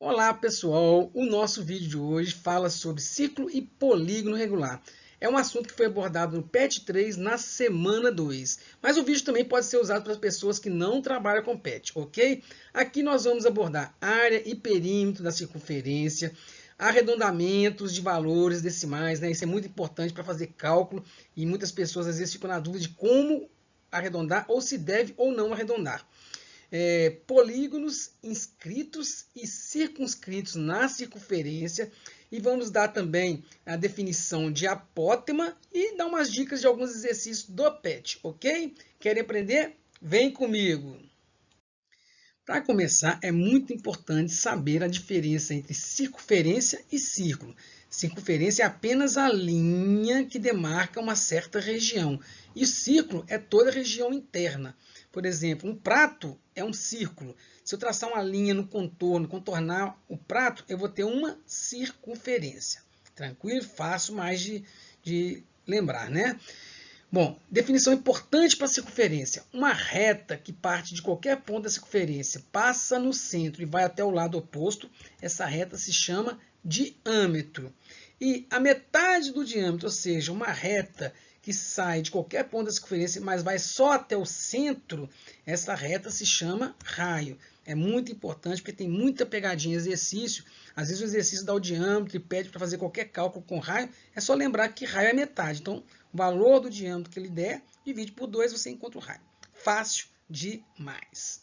Olá pessoal, o nosso vídeo de hoje fala sobre ciclo e polígono regular. É um assunto que foi abordado no PET 3 na semana 2, mas o vídeo também pode ser usado para pessoas que não trabalham com PET, ok? Aqui nós vamos abordar área e perímetro da circunferência, arredondamentos de valores decimais, né? Isso é muito importante para fazer cálculo e muitas pessoas às vezes ficam na dúvida de como arredondar ou se deve ou não arredondar. Polígonos inscritos e circunscritos na circunferência, e vamos dar também a definição de apótema e dar umas dicas de alguns exercícios do PET, ok? Querem aprender? Vem comigo! Para começar, é muito importante saber a diferença entre circunferência e círculo. Circunferência é apenas a linha que demarca uma certa região, e o círculo é toda a região interna. Por exemplo, um prato é um círculo. Se eu traçar uma linha no contorno, contornar o prato, eu vou ter uma circunferência. Tranquilo? Fácil mais de lembrar, né? Bom, definição importante para a circunferência. Uma reta que parte de qualquer ponto da circunferência, passa no centro e vai até o lado oposto, essa reta se chama diâmetro. E a metade do diâmetro, ou seja, uma reta que sai de qualquer ponto da circunferência, mas vai só até o centro, essa reta se chama raio. É muito importante porque tem muita pegadinha exercício. Às vezes o exercício dá o diâmetro e pede para fazer qualquer cálculo com raio. É só lembrar que raio é metade. Então, o valor do diâmetro que ele der, divide por 2, você encontra o raio. Fácil demais.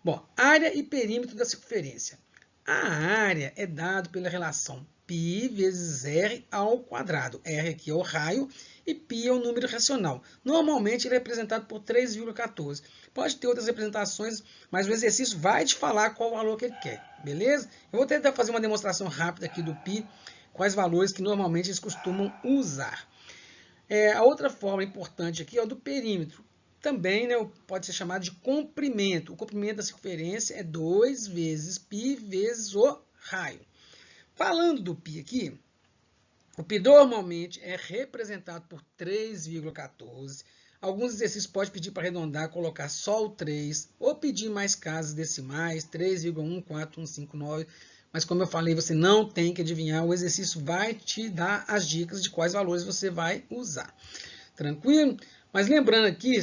Bom, área e perímetro da circunferência. A área é dada pela relação π vezes r ao quadrado. R aqui é o raio e π é o número racional. Normalmente ele é representado por 3,14. Pode ter outras representações, mas o exercício vai te falar qual o valor que ele quer, beleza? Eu vou tentar fazer uma demonstração rápida aqui do π, quais valores que normalmente eles costumam usar. A outra forma importante aqui é o do perímetro. Também, né, pode ser chamado de comprimento. O comprimento da circunferência é 2 vezes π vezes o raio. Falando do π aqui, o π normalmente é representado por 3,14. Alguns exercícios podem pedir para arredondar, colocar só o 3, ou pedir mais casas decimais, 3,14159. Mas como eu falei, você não tem que adivinhar, o exercício vai te dar as dicas de quais valores você vai usar. Tranquilo? Mas lembrando aqui,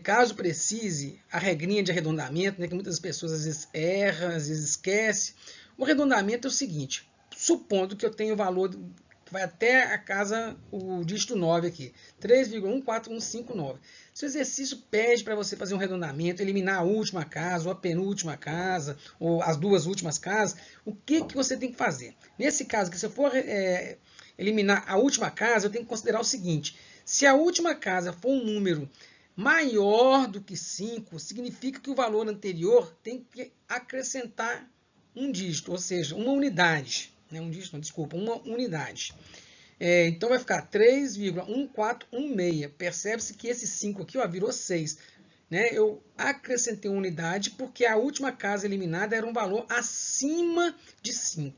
caso precise, a regrinha de arredondamento, né, que muitas pessoas às vezes erram, às vezes esquecem. O arredondamento é o seguinte, supondo que eu tenho o valor que vai até a casa, o dígito 9 aqui, 3,14159. Se o exercício pede para você fazer um arredondamento, eliminar a última casa, ou a penúltima casa, ou as duas últimas casas, o que você tem que fazer? Nesse caso, se eu for eliminar a última casa, eu tenho que considerar o seguinte: se a última casa for um número maior do que 5, significa que o valor anterior tem que acrescentar um dígito, ou seja, uma unidade. Um dígito, não, desculpa, uma unidade. Então vai ficar 3,1416. Percebe-se que esse 5 aqui virou 6. Né? Eu acrescentei uma unidade porque a última casa eliminada era um valor acima de 5.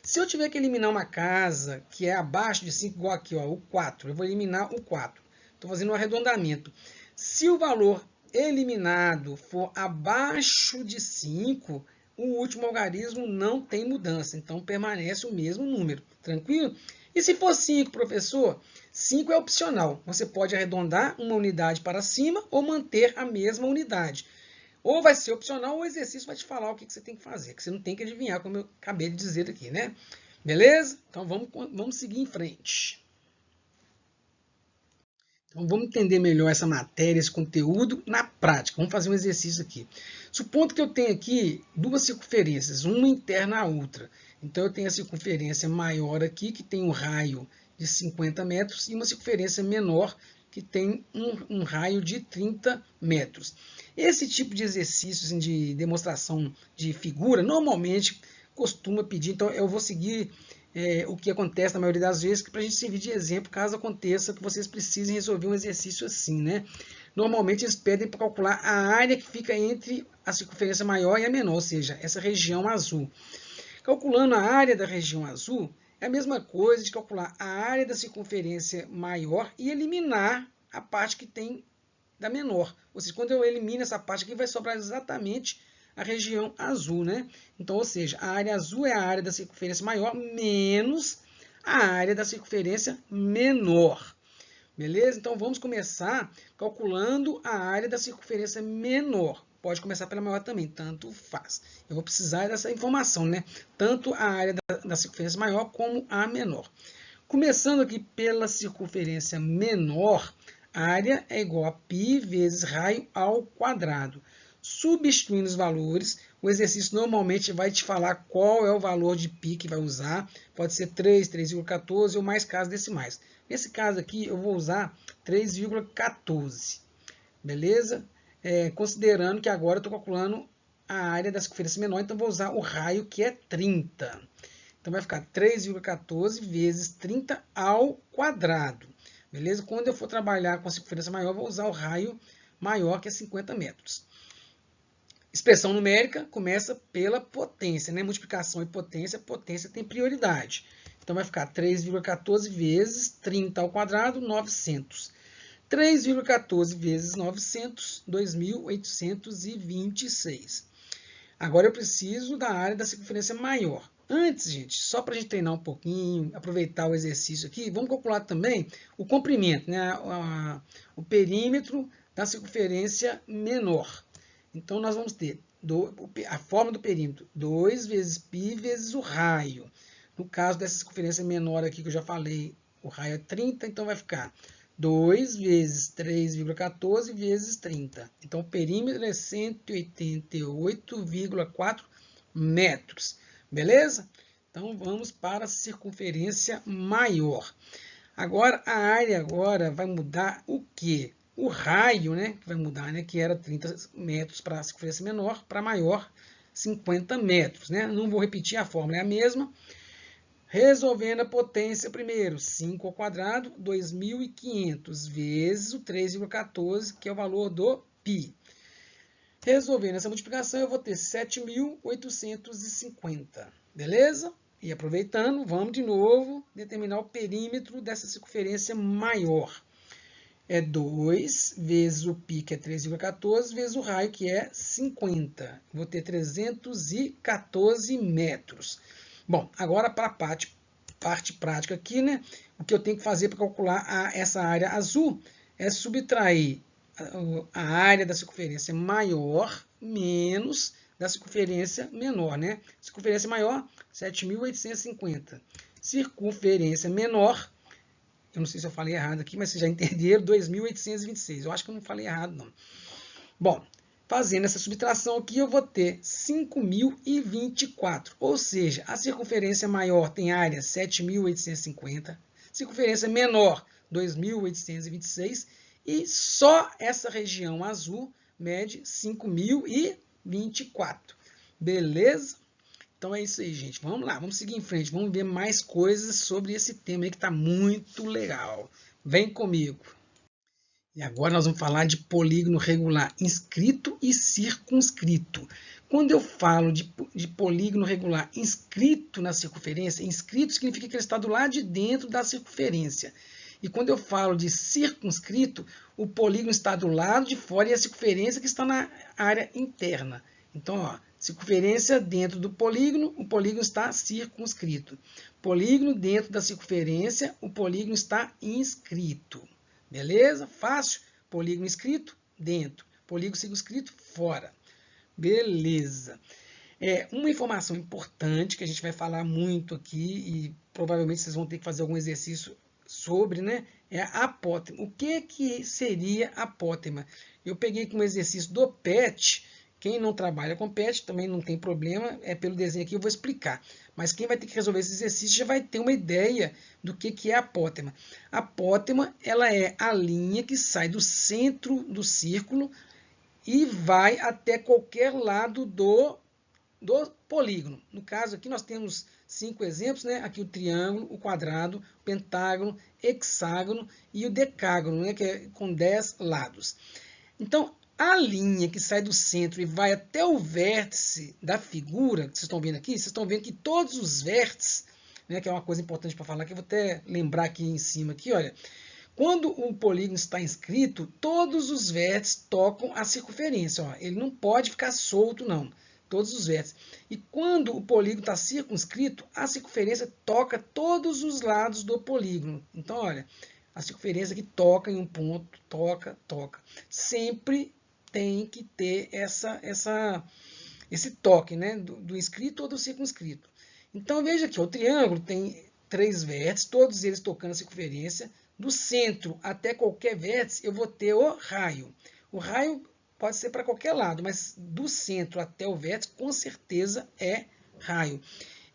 Se eu tiver que eliminar uma casa que é abaixo de 5, igual aqui, o 4, eu vou eliminar o 4. Estou fazendo um arredondamento. Se o valor eliminado for abaixo de 5, o último algarismo não tem mudança, então permanece o mesmo número. Tranquilo? E se for 5, professor? 5 é opcional. Você pode arredondar uma unidade para cima ou manter a mesma unidade. Ou vai ser opcional, ou o exercício vai te falar o que você tem que fazer, que você não tem que adivinhar, como eu acabei de dizer aqui, né? Beleza? Então vamos seguir em frente. Então vamos entender melhor essa matéria, esse conteúdo na prática. Vamos fazer um exercício aqui. Supondo que eu tenho aqui duas circunferências, uma interna à outra. Então eu tenho a circunferência maior aqui, que tem um raio de 50 metros, e uma circunferência menor, que tem um raio de 30 metros. Esse tipo de exercícios de demonstração de figura, normalmente costuma pedir, então eu vou seguir o que acontece na maioria das vezes, para a gente servir de exemplo, caso aconteça que vocês precisem resolver um exercício assim, né? Normalmente eles pedem para calcular a área que fica entre a circunferência maior e a menor, ou seja, essa região azul. Calculando a área da região azul, é a mesma coisa de calcular a área da circunferência maior e eliminar a parte que tem da menor. Ou seja, quando eu elimino essa parte aqui, vai sobrar exatamente a região azul, né? Então, ou seja, a área azul é a área da circunferência maior menos a área da circunferência menor. Beleza? Então, vamos começar calculando a área da circunferência menor. Pode começar pela maior também, tanto faz. Eu vou precisar dessa informação, né? Tanto a área da circunferência maior como a menor. Começando aqui pela circunferência menor, a área é igual a π vezes raio ao quadrado. Substituindo os valores, o exercício normalmente vai te falar qual é o valor de π que vai usar. Pode ser 3, 3,14 ou mais casas decimais. Nesse caso aqui, eu vou usar 3,14. Beleza? Considerando que agora eu estou calculando a área da circunferência menor, então vou usar o raio que é 30. Então vai ficar 3,14 vezes 30 ao quadrado. Beleza? Quando eu for trabalhar com a circunferência maior, eu vou usar o raio maior, que é 50 metros. Expressão numérica começa pela potência, né? Multiplicação e potência tem prioridade. Então vai ficar 3,14 vezes 30 ao quadrado, 900. 3,14 vezes 900, 2.826. Agora eu preciso da área da circunferência maior. Antes, gente, só para a gente treinar um pouquinho, aproveitar o exercício aqui, vamos calcular também o comprimento, né? O perímetro da circunferência menor. Então, nós vamos ter a forma do perímetro, 2 vezes π vezes o raio. No caso dessa circunferência menor aqui que eu já falei, o raio é 30, então vai ficar 2 vezes 3,14 vezes 30. Então, o perímetro é 188,4 metros. Beleza? Então, vamos para a circunferência maior. Agora, a área agora vai mudar o quê? O raio, né, que vai mudar, né, que era 30 metros para a circunferência menor, para maior, 50 metros. Né? Não vou repetir, a fórmula é a mesma. Resolvendo a potência primeiro, 5 ao quadrado, 2.500 vezes o 3,14, que é o valor do π. Resolvendo essa multiplicação, eu vou ter 7.850. Beleza? E aproveitando, vamos de novo determinar o perímetro dessa circunferência maior. É 2 vezes o π, que é 3,14, vezes o raio, que é 50. Vou ter 314 metros. Bom, agora para a parte prática aqui, né? O que eu tenho que fazer para calcular essa área azul é subtrair a área da circunferência maior menos da circunferência menor, né? Circunferência maior, 7.850. Circunferência menor, eu não sei se eu falei errado aqui, mas vocês já entenderam, 2.826. Eu acho que eu não falei errado, não. Bom, fazendo essa subtração aqui, eu vou ter 5.024. Ou seja, a circunferência maior tem área 7.850, circunferência menor 2.826 e só essa região azul mede 5.024. Beleza? Então é isso aí, gente. Vamos lá, vamos seguir em frente. Vamos ver mais coisas sobre esse tema aí que está muito legal. Vem comigo. E agora nós vamos falar de polígono regular inscrito e circunscrito. Quando eu falo de polígono regular inscrito na circunferência, inscrito significa que ele está do lado de dentro da circunferência. E quando eu falo de circunscrito, o polígono está do lado de fora e a circunferência que está na área interna. Então, ó, circunferência dentro do polígono, o polígono está circunscrito. Polígono dentro da circunferência, o polígono está inscrito. Beleza? Fácil. Polígono inscrito, dentro. Polígono circunscrito, fora. Beleza. Uma informação importante que a gente vai falar muito aqui e provavelmente vocês vão ter que fazer algum exercício sobre, né? É a apótema. O que seria apótema? Eu peguei como exercício do PET. Quem não trabalha com PET também não tem problema, pelo desenho aqui eu vou explicar. Mas quem vai ter que resolver esse exercício já vai ter uma ideia do que é a apótema. A apótema, ela é a linha que sai do centro do círculo e vai até qualquer lado do polígono. No caso aqui nós temos 5 exemplos, né? Aqui o triângulo, o quadrado, o pentágono, hexágono e o decágono, né? Que é com 10 lados. Então, a linha que sai do centro e vai até o vértice da figura, que vocês estão vendo aqui, vocês estão vendo que todos os vértices, né, que é uma coisa importante para falar, que eu vou até lembrar aqui em cima, aqui, olha, quando o polígono está inscrito, todos os vértices tocam a circunferência, ó, ele não pode ficar solto, não. todos os vértices. E quando o polígono está circunscrito, a circunferência toca todos os lados do polígono. Então, olha, a circunferência que toca em um ponto, toca. Sempre tem que ter esse toque, né, do inscrito ou do circunscrito. Então, veja aqui, o triângulo tem 3 vértices, todos eles tocando a circunferência. Do centro até qualquer vértice, eu vou ter o raio. O raio pode ser para qualquer lado, mas do centro até o vértice, com certeza é raio.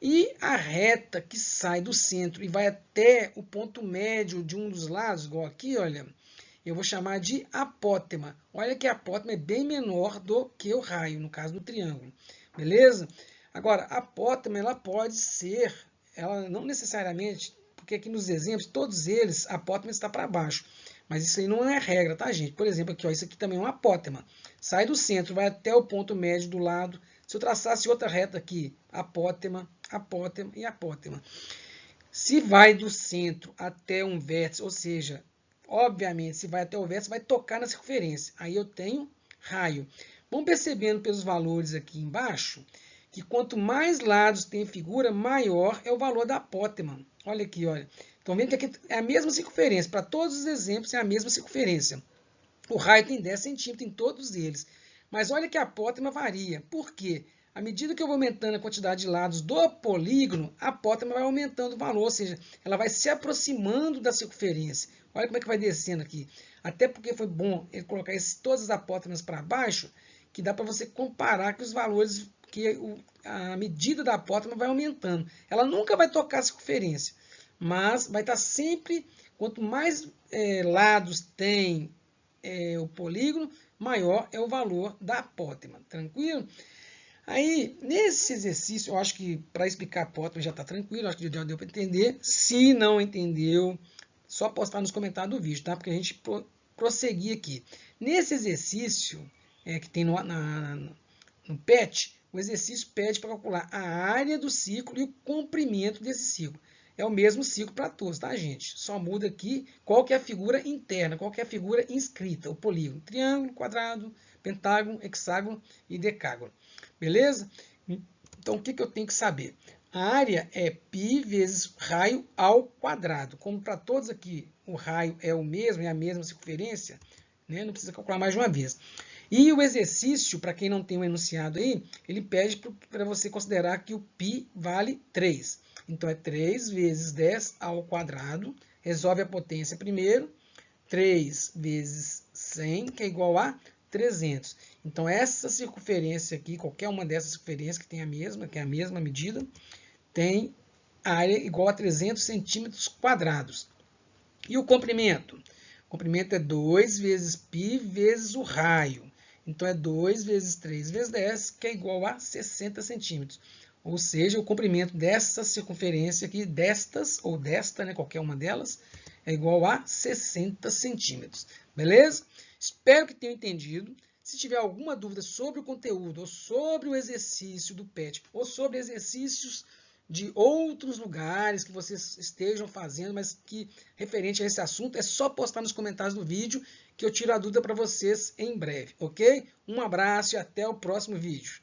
E a reta que sai do centro e vai até o ponto médio de um dos lados, igual aqui, olha, eu vou chamar de apótema. Olha que a apótema é bem menor do que o raio, no caso do triângulo. Beleza? Agora, a apótema, ela pode ser, ela não necessariamente, porque aqui nos exemplos, todos eles, a apótema está para baixo. Mas isso aí não é regra, tá, gente? Por exemplo, aqui, ó, isso aqui também é uma apótema. Sai do centro, vai até o ponto médio do lado. Se eu traçasse outra reta aqui, apótema, apótema e apótema. Se vai do centro até um vértice, ou seja, obviamente, se vai até o vértice, vai tocar na circunferência. Aí eu tenho raio. Vamos percebendo pelos valores aqui embaixo, que quanto mais lados tem a figura, maior é o valor da apótema. Olha aqui, olha. Estão vendo que aqui é a mesma circunferência. Para todos os exemplos, é a mesma circunferência. O raio tem 10 centímetros em todos eles. Mas olha que a apótema varia. Por quê? À medida que eu vou aumentando a quantidade de lados do polígono, a apótema vai aumentando o valor, ou seja, ela vai se aproximando da circunferência. Olha como é que vai descendo aqui. Até porque foi bom ele colocar todas as apótemas para baixo, que dá para você comparar com os valores que a medida da apótema vai aumentando. Ela nunca vai tocar a circunferência, mas vai estar sempre, quanto mais lados tem o polígono, maior é o valor da apótema. Tranquilo? Aí, nesse exercício, eu acho que para explicar a apótema já está tranquilo, acho que já deu para entender. Se não entendeu, só postar nos comentários do vídeo, tá? Porque a gente prosseguir aqui. Nesse exercício que tem no PET, o exercício pede para calcular a área do ciclo e o comprimento desse ciclo. É o mesmo ciclo para todos, tá, gente? Só muda aqui qual que é a figura interna, qual que é a figura inscrita, o polígono. Triângulo, quadrado, pentágono, hexágono e decágono. Beleza? Então, o que eu tenho que saber? A área é π vezes raio ao quadrado. Como para todos aqui o raio é o mesmo, é a mesma circunferência, né? Não precisa calcular mais de uma vez. E o exercício, para quem não tem um enunciado aí, ele pede para você considerar que o π vale 3. Então, é 3 vezes 10 ao quadrado. Resolve a potência primeiro. 3 vezes 100, que é igual a 300. Então, essa circunferência aqui, qualquer uma dessas circunferências que tem a mesma, que é a mesma medida, tem área igual a 300 centímetros quadrados. E o comprimento? O comprimento é 2 vezes π vezes o raio. Então, é 2 vezes 3 vezes 10, que é igual a 60 centímetros. Ou seja, o comprimento dessa circunferência aqui, destas, ou desta, né, qualquer uma delas, é igual a 60 centímetros. Beleza? Espero que tenham entendido. Se tiver alguma dúvida sobre o conteúdo, ou sobre o exercício do PET, ou sobre exercícios de outros lugares que vocês estejam fazendo, mas que referente a esse assunto, é só postar nos comentários do vídeo que eu tiro a dúvida para vocês em breve, ok? Um abraço e até o próximo vídeo.